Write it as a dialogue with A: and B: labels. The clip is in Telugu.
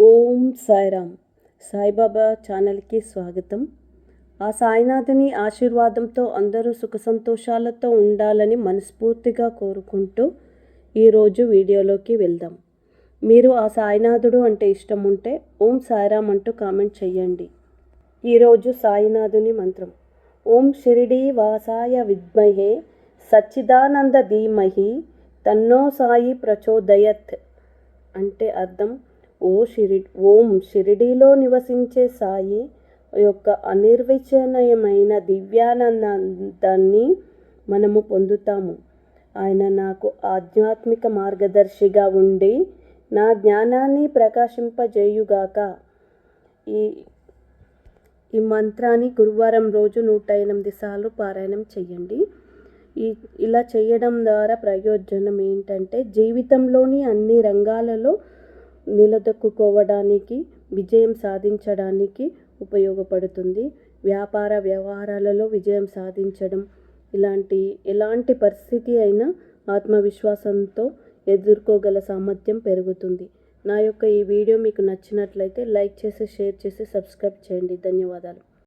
A: ఓం సాయిరామ్. సాయిబాబా ఛానల్కి స్వాగతం. ఆ సాయినాథుని ఆశీర్వాదంతో అందరూ సుఖ సంతోషాలతో ఉండాలని మనస్ఫూర్తిగా కోరుకుంటూ ఈరోజు వీడియోలోకి వెళ్దాం. మీరు ఆ సాయినాథుడు అంటే ఇష్టం ఉంటే ఓం సాయిరామ్ అంటూ కామెంట్ చెయ్యండి. ఈరోజు సాయినాథుని మంత్రం: ఓం షిరిడీ వాసాయ విద్మహే సచ్చిదానంద ధీమహి తన్నో సాయి ప్రచోదయత్. అంటే అర్థం, ఓం షిరిడీలో నివసించే సాయి యొక్క అనిర్వచనీయమైన దివ్యానందాన్ని మనము పొందుతాము. ఆయన నాకు ఆధ్యాత్మిక మార్గదర్శిగా ఉండి నా జ్ఞానాన్ని ప్రకాశింపజేయుగాక. ఈ మంత్రాన్ని గురువారం రోజు 108 సార్లు పారాయణం చేయండి. ఇలా చేయడం ద్వారా ప్రయోజనం ఏంటంటే, జీవితంలోని అన్ని రంగాలలో నిలదొక్కుకోవడానికి, విజయం సాధించడానికి ఉపయోగపడుతుంది. వ్యాపార వ్యవహారాలలో విజయం సాధించడం, ఎలాంటి పరిస్థితి అయినా ఆత్మవిశ్వాసంతో ఎదుర్కోగల సామర్థ్యం పెరుగుతుంది. నా యొక్క ఈ వీడియో మీకు నచ్చినట్లయితే లైక్ చేసి, షేర్ చేసి, సబ్స్క్రైబ్ చేయండి. ధన్యవాదాలు.